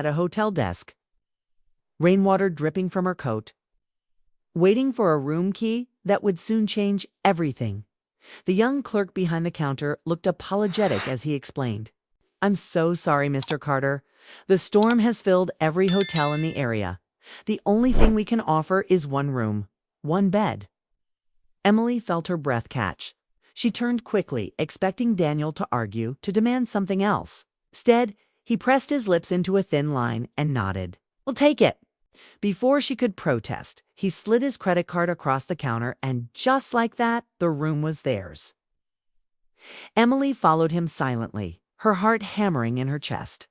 at a hotel desk, rainwater dripping from her coat, waiting for a room key that would soon change everything. The young clerk behind the counter looked apologetic as he explained, "I'm so sorry, Mr. Carter. The storm has filled every hotel in the area. The only thing we can offer is one room, one bed." Emily felt her breath catch. She turned quickly, expecting Daniel to argue, to demand something else. Instead, he pressed his lips into a thin line and nodded. "We'll take it." Before she could protest, he slid his credit card across the counter, and just like that, the room was theirs. Emily followed him silently, her heart hammering in her chest.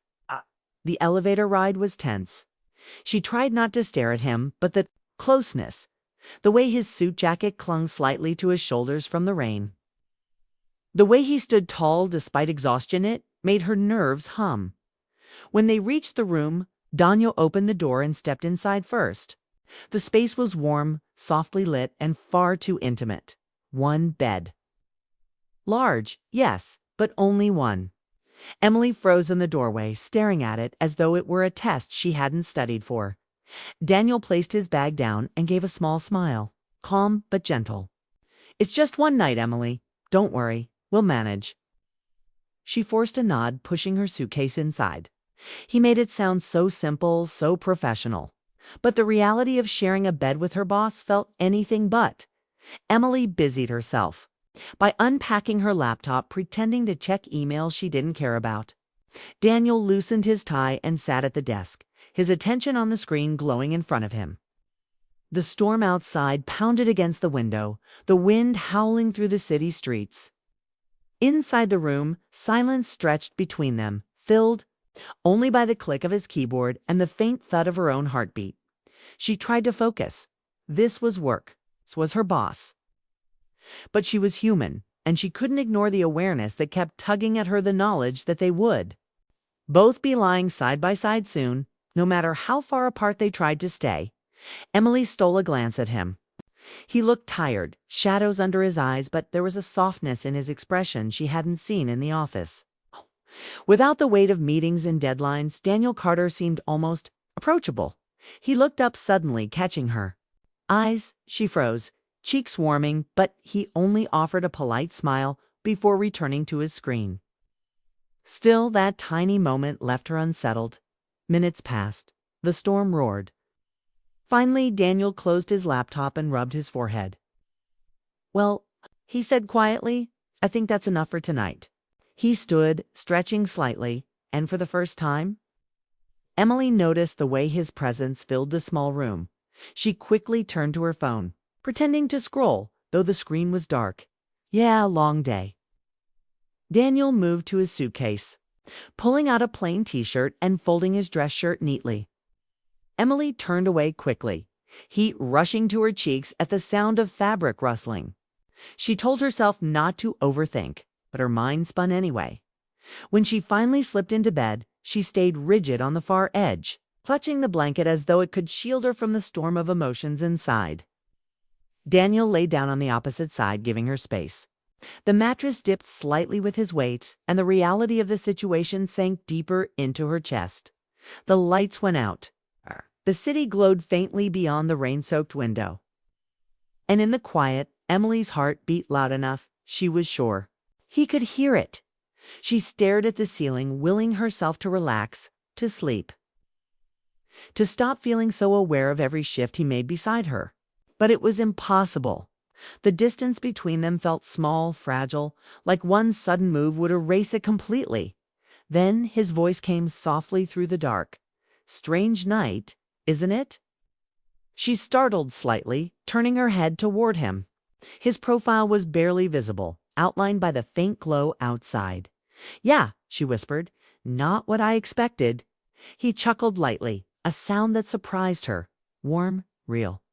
The elevator ride was tense. She tried not to stare at him, but the closeness, the way his suit jacket clung slightly to his shoulders from the rain, the way he stood tall despite exhaustion, it made her nerves hum. When they reached the room, Daniel opened the door and stepped inside first. The space was warm, softly lit, and far too intimate. One bed. Large, yes, but only one. Emily froze in the doorway, staring at it as though it were a test she hadn't studied for. Daniel placed his bag down and gave a small smile, calm but gentle. "It's just one night, Emily. Don't worry, we'll manage." She forced a nod, pushing her suitcase inside. He made it sound so simple, so professional. But the reality of sharing a bed with her boss felt anything but. Emily busied herself by unpacking her laptop, pretending to check emails she didn't care about. Daniel loosened his tie and sat at the desk, his attention on the screen glowing in front of him. The storm outside pounded against the window, the wind howling through the city streets. Inside the room, silence stretched between them, filled only by the click of his keyboard and the faint thud of her own heartbeat. She tried to focus. This was work. This was her boss. But she was human, and she couldn't ignore the awareness that kept tugging at her, the knowledge that they would both be lying side by side soon, no matter how far apart they tried to stay. Emily stole a glance at him. He looked tired, shadows under his eyes, but there was a softness in his expression she hadn't seen in the office. Without the weight of meetings and deadlines, Daniel Carter seemed almost approachable. He looked up suddenly, catching her eyes. She froze, cheeks warming, but he only offered a polite smile before returning to his screen. Still, that tiny moment left her unsettled. Minutes passed. The storm roared. Finally, Daniel closed his laptop and rubbed his forehead. "Well," he said quietly, "I think that's enough for tonight." He stood, stretching slightly, and for the first time, Emily noticed the way his presence filled the small room. She quickly turned to her phone, pretending to scroll, though the screen was dark. Yeah, long day. Daniel moved to his suitcase, pulling out a plain t-shirt and folding his dress shirt neatly. Emily turned away quickly, heat rushing to her cheeks at the sound of fabric rustling. She told herself not to overthink, but her mind spun anyway. When she finally slipped into bed, she stayed rigid on the far edge, clutching the blanket as though it could shield her from the storm of emotions inside. Daniel lay down on the opposite side, giving her space. The mattress dipped slightly with his weight, and the reality of the situation sank deeper into her chest. The lights went out. The city glowed faintly beyond the rain-soaked window. And in the quiet, Emily's heart beat loud enough, she was sure. He could hear it. She stared at the ceiling, willing herself to relax, to sleep, to stop feeling so aware of every shift he made beside her. But it was impossible. The distance between them felt small, fragile, like one sudden move would erase it completely. Then his voice came softly through the dark. "Strange night, isn't it?" She startled slightly, turning her head toward him. His profile was barely visible, outlined by the faint glow outside. "Yeah," she whispered, "not what I expected." He chuckled lightly, a sound that surprised her. Warm, real.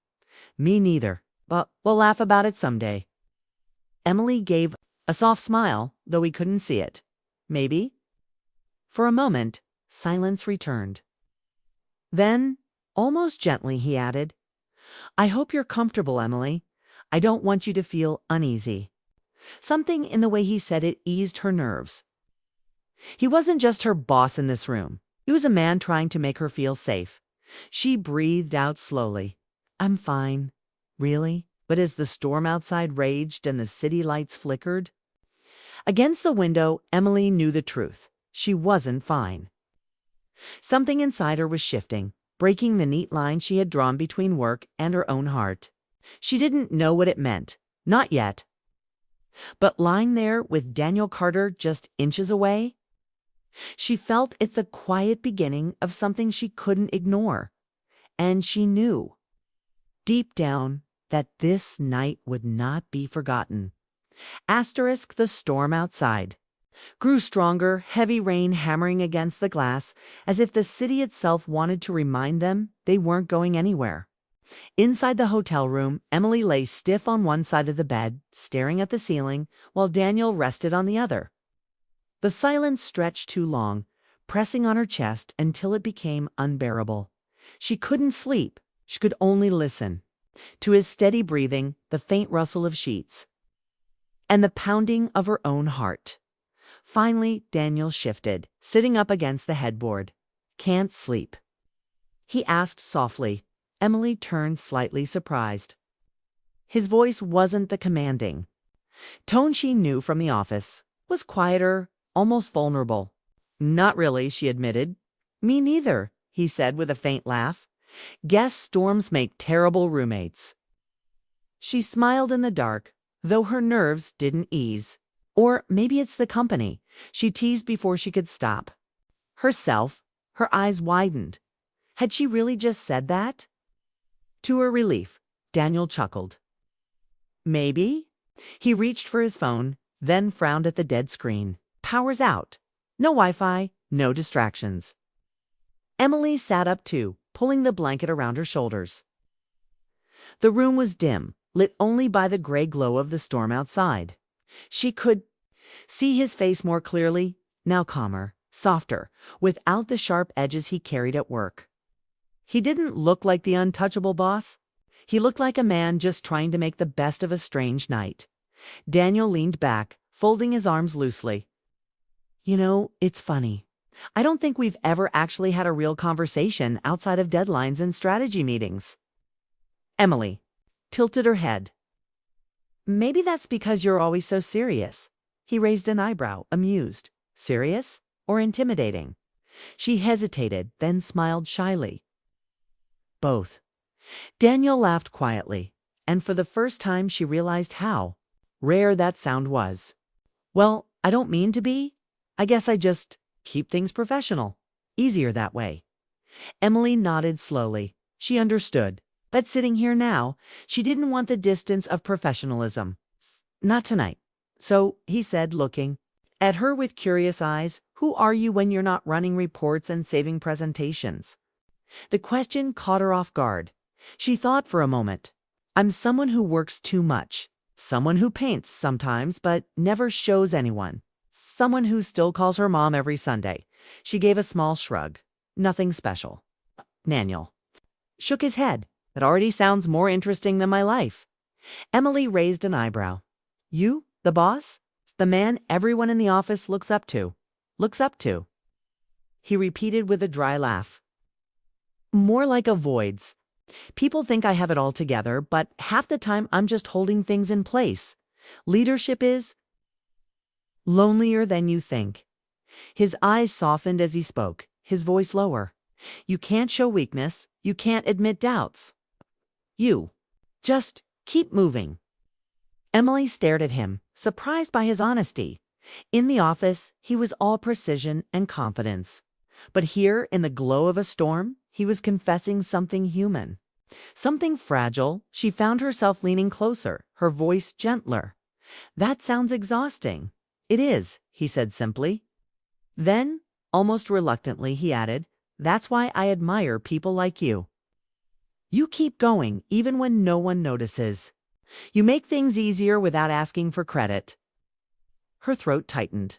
"Me neither, but we'll laugh about it someday." Emily gave a soft smile, though he couldn't see it. "Maybe?" For a moment, silence returned. Then, almost gently, he added, "I hope you're comfortable, Emily. I don't want you to feel uneasy." Something in the way he said it eased her nerves. He wasn't just her boss in this room. It was a man trying to make her feel safe. She breathed out slowly. I'm fine. Really? But as the storm outside raged and the city lights flickered, against the window, Emily knew the truth. She wasn't fine. Something inside her was shifting, breaking the neat line she had drawn between work and her own heart. She didn't know what it meant. Not yet. But lying there with Daniel Carter just inches away, she felt it the quiet beginning of something she couldn't ignore. And she knew, deep down, that this night would not be forgotten. Asterisk the storm outside grew stronger, heavy rain hammering against the glass, as if the city itself wanted to remind them they weren't going anywhere. Inside the hotel room, Emily lay stiff on one side of the bed, staring at the ceiling, while Daniel rested on the other. The silence stretched too long, pressing on her chest until it became unbearable. She couldn't sleep. She could only listen to his steady breathing, the faint rustle of sheets, and the pounding of her own heart. Finally, Daniel shifted, sitting up against the headboard. Can't sleep? He asked softly. Emily turned slightly surprised. His voice wasn't the commanding tone she knew from the office. It was quieter, almost vulnerable. Not really, she admitted. Me neither, he said with a faint laugh. Guess storms make terrible roommates. She smiled in the dark, though her nerves didn't ease. Or maybe it's the company, she teased before she could stop. Herself, her eyes widened. Had she really just said that? To her relief, Daniel chuckled. Maybe? He reached for his phone, then frowned at the dead screen. Power's out. No Wi-Fi, no distractions. Emily sat up too, pulling the blanket around her shoulders. The room was dim, lit only by the gray glow of the storm outside. She could see his face more clearly, now calmer, softer, without the sharp edges he carried at work. He didn't look like the untouchable boss. He looked like a man just trying to make the best of a strange night. Daniel leaned back, folding his arms loosely. You know, it's funny. I don't think we've ever actually had a real conversation outside of deadlines and strategy meetings. Emily tilted her head. Maybe that's because you're always so serious. He raised an eyebrow, amused. Serious or intimidating? She hesitated, then smiled shyly. Both. Daniel laughed quietly, and for the first time she realized how rare that sound was. Well, I don't mean to be. I guess I just keep things professional. Easier that way. Emily nodded slowly. She understood. But sitting here now, she didn't want the distance of professionalism. Not tonight. So, he said, looking at her with curious eyes, who are you when you're not running reports and saving presentations? The question caught her off guard. She thought for a moment. I'm someone who works too much. Someone who paints sometimes, but never shows anyone. Someone who still calls her mom every Sunday. She gave a small shrug. Nothing special. Daniel shook his head. That already sounds more interesting than my life. Emily raised an eyebrow. You, the boss? The man everyone in the office looks up to. Looks up to. He repeated with a dry laugh. More like avoids. People think I have it all together, but half the time I'm just holding things in place. Leadership is lonelier than you think. His eyes softened as he spoke, his voice lower. You can't show weakness. You can't admit doubts. You just keep moving. Emily stared at him, surprised by his honesty. In the office, he was all precision and confidence. But here, in the glow of a storm, he was confessing something human. Something fragile. She found herself leaning closer, her voice gentler. That sounds exhausting. It is, he said simply. Then, almost reluctantly, he added, that's why I admire people like you. You keep going, even when no one notices. You make things easier without asking for credit. Her throat tightened.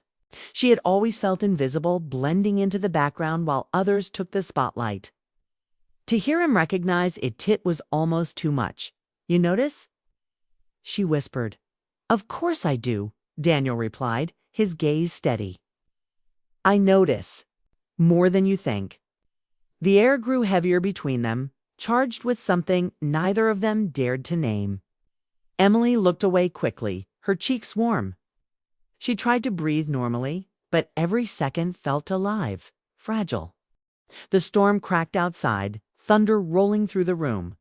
She had always felt invisible, blending into the background while others took the spotlight. To hear him recognize it was almost too much. You notice? She whispered. Of course I do, Daniel replied, his gaze steady. I notice. More than you think. The air grew heavier between them, charged with something neither of them dared to name. Emily looked away quickly, her cheeks warm. She tried to breathe normally, but every second felt alive, fragile. The storm cracked outside, thunder rolling through the room.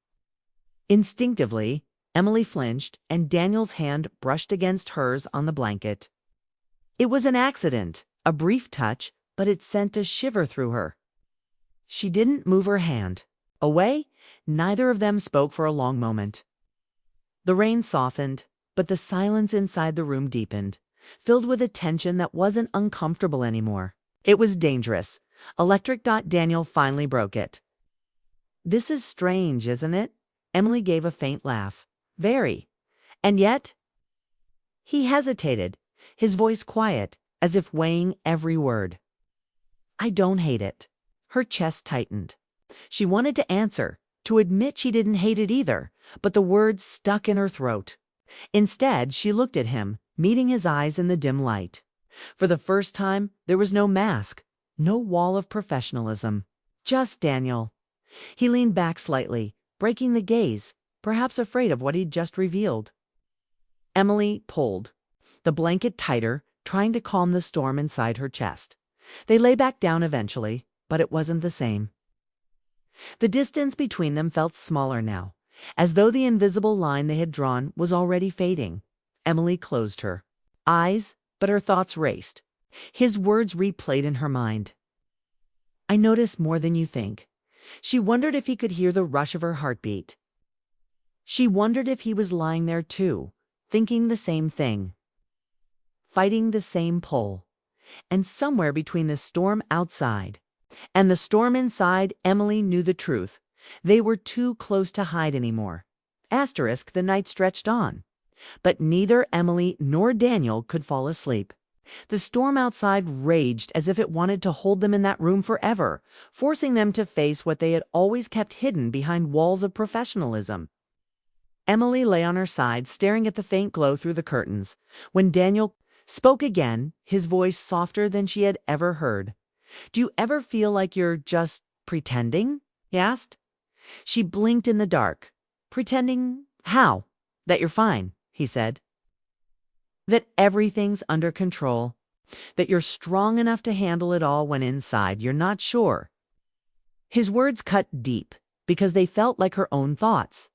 Instinctively, Emily flinched, and Daniel's hand brushed against hers on the blanket. It was an accident, a brief touch, but it sent a shiver through her. She didn't move her hand. Away, neither of them spoke for a long moment. The rain softened, but the silence inside the room deepened, filled with a tension that wasn't uncomfortable anymore. It was dangerous. Electric. Daniel finally broke it. "This is strange, isn't it?" Emily gave a faint laugh. "Very. And yet—" He hesitated, his voice quiet, as if weighing every word. "I don't hate it." Her chest tightened. She wanted to answer, to admit she didn't hate it either, but the words stuck in her throat. Instead, she looked at him, meeting his eyes in the dim light. For the first time, there was no mask, no wall of professionalism. Just Daniel. He leaned back slightly, breaking the gaze, perhaps afraid of what he'd just revealed. Emily pulled the blanket tighter, trying to calm the storm inside her chest. They lay back down eventually, but it wasn't the same. The distance between them felt smaller now, as though the invisible line they had drawn was already fading. Emily closed her eyes, but her thoughts raced. His words replayed in her mind. "I notice more than you think." She wondered if he could hear the rush of her heartbeat. She wondered if he was lying there too, thinking the same thing, fighting the same pull. And somewhere between the storm outside and the storm inside, Emily knew the truth. They were too close to hide anymore. The night stretched on, but neither Emily nor Daniel could fall asleep. The storm outside raged as if it wanted to hold them in that room forever, forcing them to face what they had always kept hidden behind walls of professionalism. Emily lay on her side, staring at the faint glow through the curtains. When Daniel spoke again, his voice softer than she had ever heard. "Do you ever feel like you're just pretending?" he asked. She blinked in the dark. "Pretending how?" "That you're fine," he said. "That everything's under control. That you're strong enough to handle it all when inside you're not sure." His words cut deep, because they felt like her own thoughts.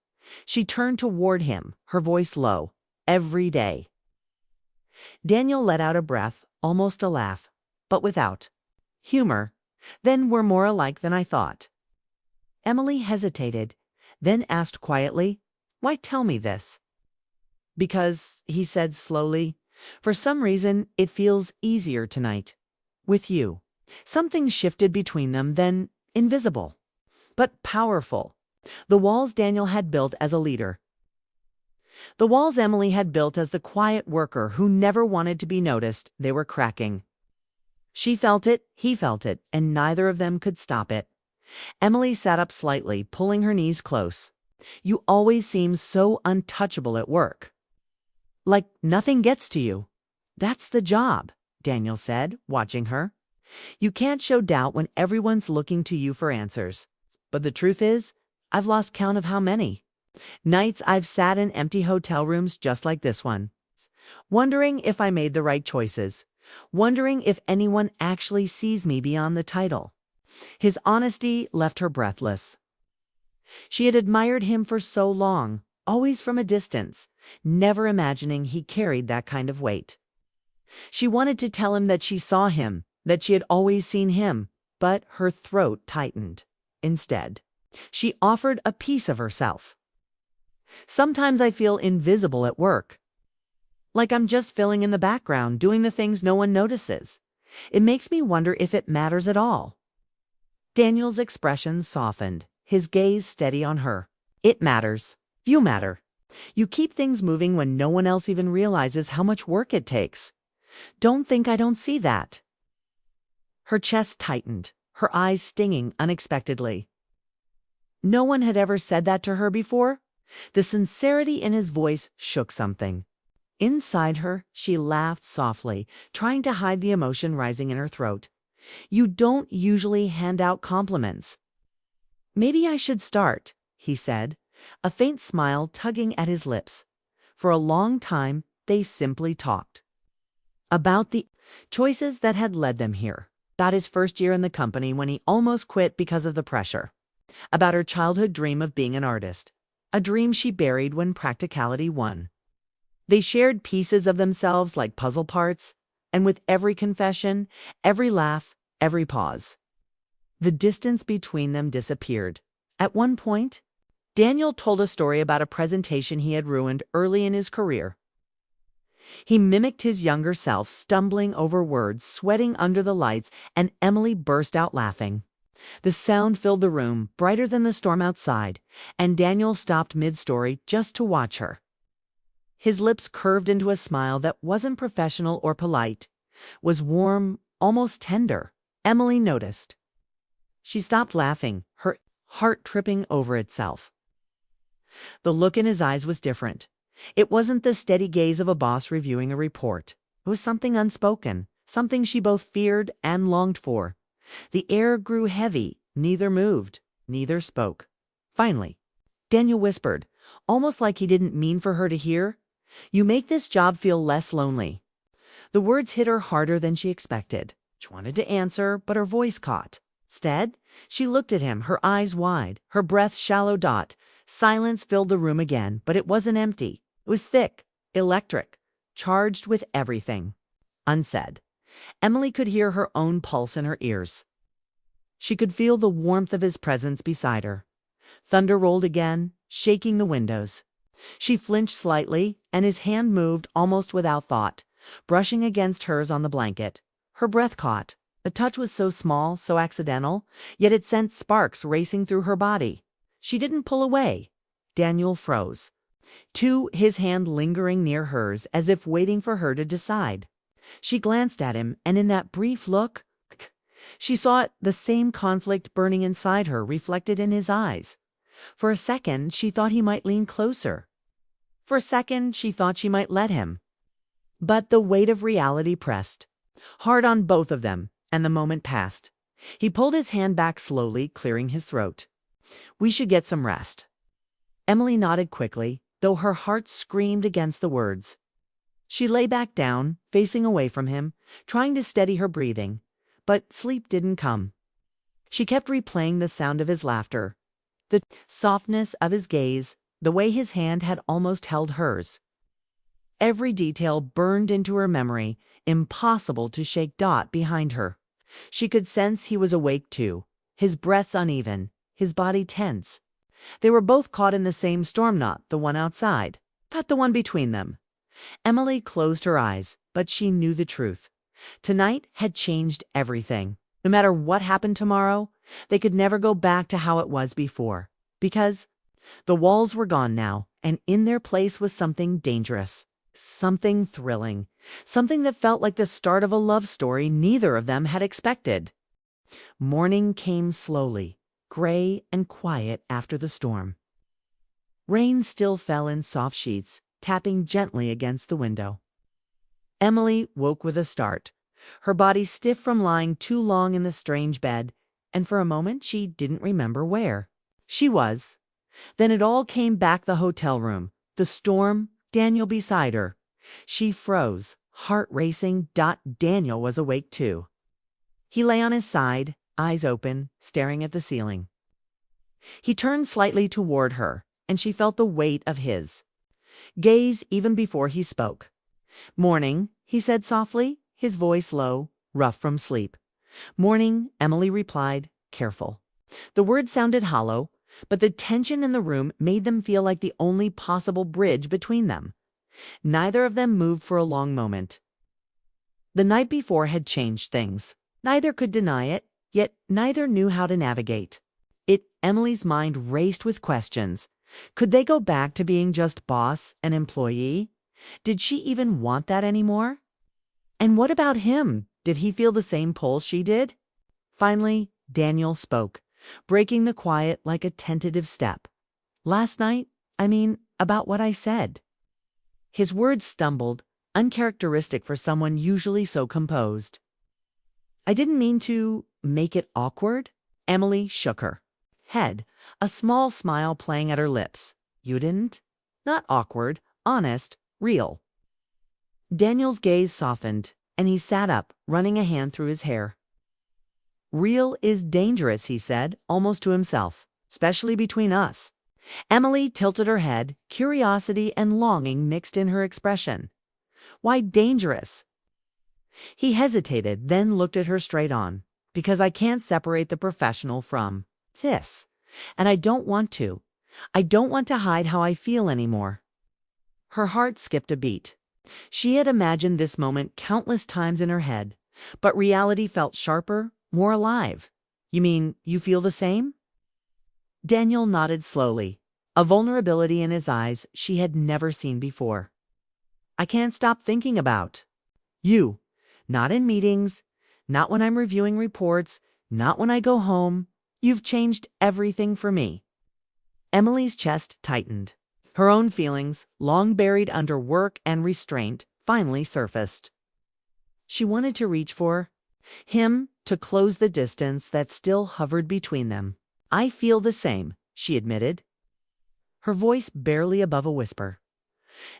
She turned toward him, her voice low. "Every day." Daniel let out a breath, almost a laugh, but without humor. "Then we're more alike than I thought." Emily hesitated, then asked quietly, "Why tell me this?" "Because," he said slowly, "for some reason it feels easier tonight. With you." Something shifted between them, then invisible, but powerful. The walls Daniel had built as a leader. The walls Emily had built as the quiet worker who never wanted to be noticed, they were cracking. She felt it, he felt it, and neither of them could stop it. Emily sat up slightly, pulling her knees close. "You always seem so untouchable at work. Like nothing gets to you." "That's the job," Daniel said, watching her. "You can't show doubt when everyone's looking to you for answers. But the truth is, I've lost count of how many nights I've sat in empty hotel rooms just like this one, wondering if I made the right choices, wondering if anyone actually sees me beyond the title." His honesty left her breathless. She had admired him for so long, always from a distance, never imagining he carried that kind of weight. She wanted to tell him that she saw him, that she had always seen him, but her throat tightened. Instead, she offered a piece of herself. "Sometimes I feel invisible at work. Like I'm just filling in the background, doing the things no one notices. It makes me wonder if it matters at all." Daniel's expression softened, his gaze steady on her. "It matters. You matter. You keep things moving when no one else even realizes how much work it takes. Don't think I don't see that." Her chest tightened, her eyes stinging unexpectedly. No one had ever said that to her before. The sincerity in his voice shook something. Inside her, she laughed softly, trying to hide the emotion rising in her throat. You don't usually hand out compliments." "Maybe I should start," he said, a faint smile tugging at his lips. For a long time, they simply talked. About the choices that had led them here. About his first year in the company when he almost quit because of the pressure. About her childhood dream of being an artist. A dream she buried when practicality won. They shared pieces of themselves like puzzle parts, and with every confession, every laugh, every pause, the distance between them disappeared. At one point, Daniel told a story about a presentation he had ruined early in his career. He mimicked his younger self, stumbling over words, sweating under the lights, and Emily burst out laughing. The sound filled the room, brighter than the storm outside, and Daniel stopped mid-story just to watch her. His lips curved into a smile that wasn't professional or polite, was warm, almost tender. Emily noticed. She stopped laughing, her heart tripping over itself. The look in his eyes was different. It wasn't the steady gaze of a boss reviewing a report. It was something unspoken, something she both feared and longed for. The air grew heavy, neither moved, neither spoke. Finally, Daniel whispered, almost like he didn't mean for her to hear, "You make this job feel less lonely." The words hit her harder than she expected. She wanted to answer, but her voice caught. Instead, she looked at him, her eyes wide, her breath shallow dot. Silence filled the room again, but it wasn't empty. It was thick, electric, charged with everything. Unsaid. Emily could hear her own pulse in her ears. She could feel the warmth of his presence beside her. Thunder rolled again, shaking the windows. She flinched slightly, and his hand moved almost without thought, brushing against hers on the blanket. Her breath caught. The touch was so small, so accidental, yet it sent sparks racing through her body. She didn't pull away. Daniel froze, his hand lingering near hers as if waiting for her to decide. She glanced at him, and in that brief look, she saw the same conflict burning inside her reflected in his eyes. For a second, she thought he might lean closer. For a second, she thought she might let him. But the weight of reality pressed, hard on both of them, and the moment passed. He pulled his hand back slowly, clearing his throat. "We should get some rest." Emily nodded quickly, though her heart screamed against the words. She lay back down, facing away from him, trying to steady her breathing, but sleep didn't come. She kept replaying the sound of his laughter, the softness of his gaze, the way his hand had almost held hers. Every detail burned into her memory, impossible to shake Dot behind her. She could sense he was awake too, his breaths uneven, his body tense. They were both caught in the same storm, not the one outside, but the one between them. Emily closed her eyes, but she knew the truth. Tonight had changed everything. No matter what happened tomorrow, they could never go back to how it was before, because the walls were gone now, and in their place was something dangerous, something thrilling, something that felt like the start of a love story neither of them had expected. Morning came slowly, gray and quiet after the storm. Rain still fell in soft sheets, tapping gently against the window. Emily woke with a start, her body stiff from lying too long in the strange bed, and for a moment she didn't remember where she was. Then it all came back: the hotel room, the storm, Daniel beside her. She froze, heart racing. Daniel was awake too. He lay on his side, eyes open, staring at the ceiling. He turned slightly toward her, and she felt the weight of his gaze even before he spoke. "Morning," he said softly, his voice low, rough from sleep. "Morning," Emily replied, careful. The words sounded hollow, but the tension in the room made them feel like the only possible bridge between them. Neither of them moved for a long moment. The night before had changed things. Neither could deny it, yet neither knew how to navigate it. Emily's mind raced with questions. Could they go back to being just boss and employee? Did she even want that anymore? And what about him? Did he feel the same pull she did? Finally, Daniel spoke, breaking the quiet like a tentative step. "Last night, about what I said." His words stumbled, uncharacteristic for someone usually so composed. I didn't mean to make it awkward. Emily shook her head, a small smile playing at her lips. You didn't? Not awkward, honest, real. Daniel's gaze softened, and he sat up, running a hand through his hair. Real is dangerous, he said, almost to himself, especially between us. Emily tilted her head, curiosity and longing mixed in her expression. Why dangerous? He hesitated, then looked at her straight on. Because I can't separate the professional from this. And I don't want to. I don't want to hide how I feel anymore. Her heart skipped a beat. She had imagined this moment countless times in her head, but reality felt sharper, more alive. You mean you feel the same? Daniel nodded slowly, a vulnerability in his eyes she had never seen before. I can't stop thinking about you. Not in meetings, not when I'm reviewing reports, not when I go home. You've changed everything for me. Emily's chest tightened. Her own feelings, long buried under work and restraint, finally surfaced. She wanted to reach for him, to close the distance that still hovered between them. I feel the same, she admitted, her voice barely above a whisper.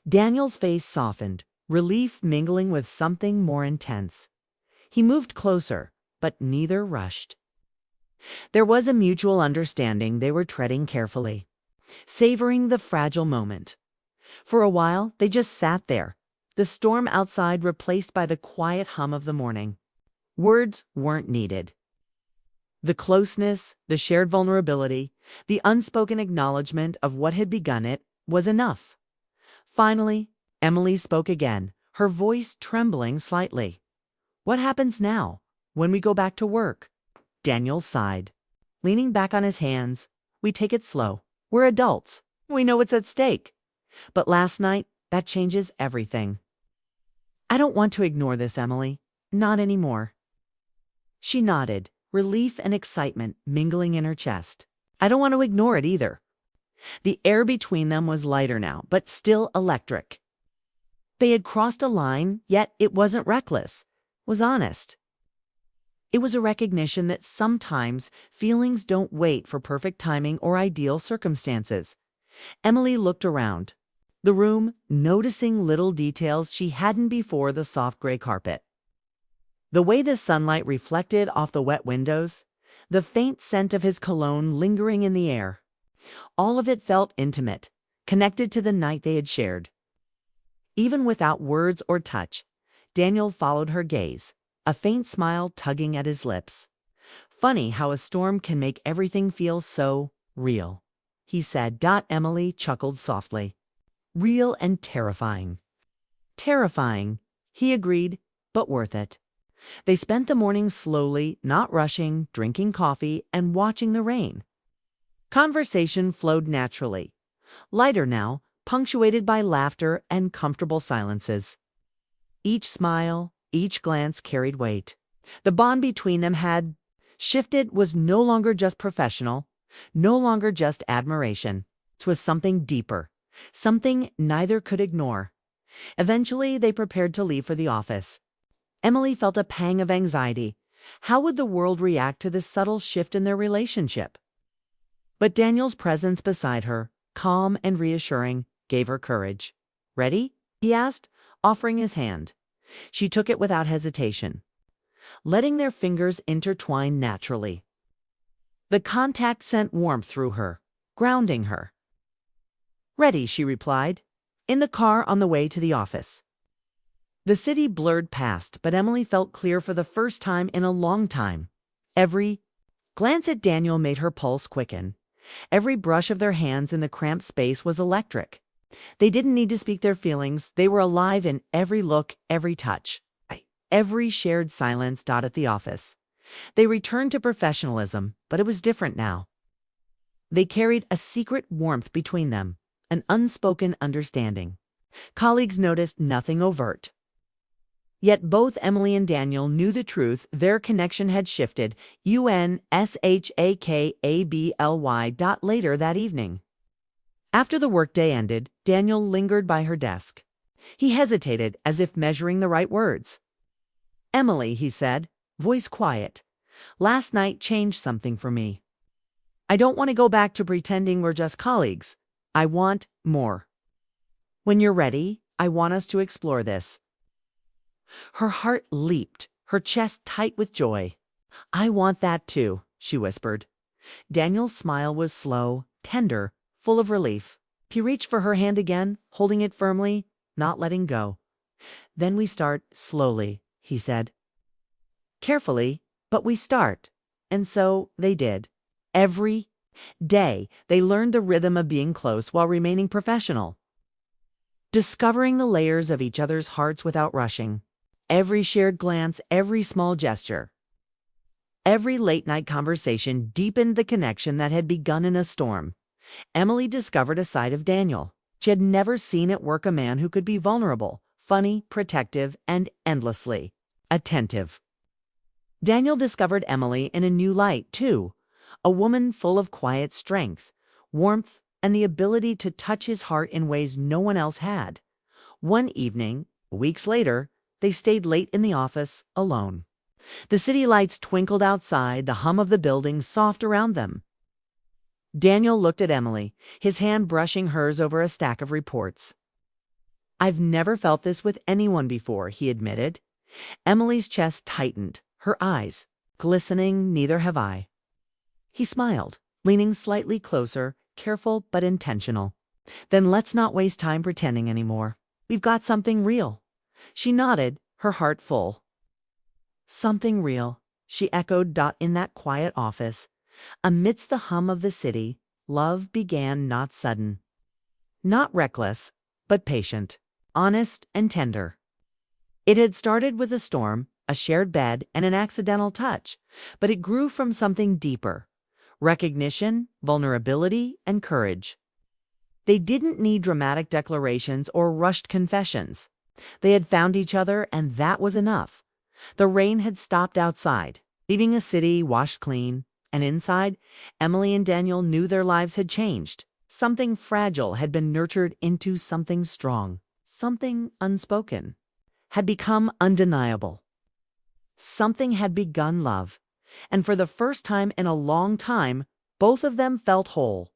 Daniel's face softened, relief mingling with something more intense. He moved closer, but neither rushed. There was a mutual understanding. They were treading carefully, savoring the fragile moment. For a while, they just sat there, the storm outside replaced by the quiet hum of the morning. Words weren't needed. The closeness, the shared vulnerability, the unspoken acknowledgement of what had begun it was enough. Finally, Emily spoke again, her voice trembling slightly. What happens now, when we go back to work? Daniel sighed, leaning back on his hands. We take it slow. We're adults. We know what's at stake. But last night, that changes everything. I don't want to ignore this, Emily. Not anymore. She nodded, relief and excitement mingling in her chest. I don't want to ignore it either. The air between them was lighter now, but still electric. They had crossed a line, yet it wasn't reckless. It was honest. It was a recognition that sometimes feelings don't wait for perfect timing or ideal circumstances. Emily looked around the room, noticing little details she hadn't before: the soft gray carpet, the way the sunlight reflected off the wet windows, the faint scent of his cologne lingering in the air. All of it felt intimate, connected to the night they had shared. Even without words or touch, Daniel followed her gaze, a faint smile tugging at his lips. Funny how a storm can make everything feel so real, he said. Emily chuckled softly. Real and terrifying. Terrifying, he agreed, but worth it. They spent the morning slowly, not rushing, drinking coffee and watching the rain. Conversation flowed naturally, lighter now, punctuated by laughter and comfortable silences. Each smile, each glance carried weight. The bond between them had shifted, was no longer just professional, no longer just admiration. It was something deeper, something neither could ignore. Eventually, they prepared to leave for the office. Emily felt a pang of anxiety. How would the world react to this subtle shift in their relationship? But Daniel's presence beside her, calm and reassuring, gave her courage. Ready? He asked, offering his hand. She took it without hesitation, letting their fingers intertwine naturally. The contact sent warmth through her, grounding her. Ready, she replied, in the car on the way to the office. The city blurred past, but Emily felt clear for the first time in a long time. Every glance at Daniel made her pulse quicken. Every brush of their hands in the cramped space was electric. They didn't need to speak their feelings. They were alive in every look, every touch, every shared silence. At the office, they returned to professionalism, but it was different now. They carried a secret warmth between them, an unspoken understanding. Colleagues noticed nothing overt. Yet both Emily and Daniel knew the truth. Their connection had shifted. UNSHAKABLY. Later that evening, after the workday ended, Daniel lingered by her desk. He hesitated, as if measuring the right words. Emily, he said, voice quiet. Last night changed something for me. I don't want to go back to pretending we're just colleagues. I want more. When you're ready, I want us to explore this. Her heart leaped, her chest tight with joy. I want that too, she whispered. Daniel's smile was slow, tender, full of relief. He reached for her hand again, holding it firmly, not letting go. Then we start slowly, he said. Carefully, but we start. And so they did. Every day, they learned the rhythm of being close while remaining professional. Discovering the layers of each other's hearts without rushing. Every shared glance, every small gesture. Every late-night conversation deepened the connection that had begun in a storm. Emily discovered a side of Daniel. She had never seen at work a man who could be vulnerable, funny, protective, and endlessly attentive. Daniel discovered Emily in a new light, too. A woman full of quiet strength, warmth, and the ability to touch his heart in ways no one else had. One evening, weeks later, they stayed late in the office, alone. The city lights twinkled outside, the hum of the buildings soft around them. Daniel looked at Emily, his hand brushing hers over a stack of reports. I've never felt this with anyone before, he admitted. Emily's chest tightened, her eyes glistening. Neither have I. He smiled, leaning slightly closer, careful but intentional. Then let's not waste time pretending anymore. We've got something real. She nodded, her heart full. Something real, she echoed. In that quiet office, amidst the hum of the city, love began, not sudden, not reckless, but patient, honest and tender. It had started with a storm, a shared bed, and an accidental touch, but it grew from something deeper: recognition, vulnerability, and courage. They didn't need dramatic declarations or rushed confessions. They had found each other, and that was enough. The rain had stopped outside, leaving a city washed clean, and inside, Emily and Daniel knew their lives had changed. Something fragile had been nurtured into something strong. Something unspoken had become undeniable. Something had begun love, and for the first time in a long time, both of them felt whole.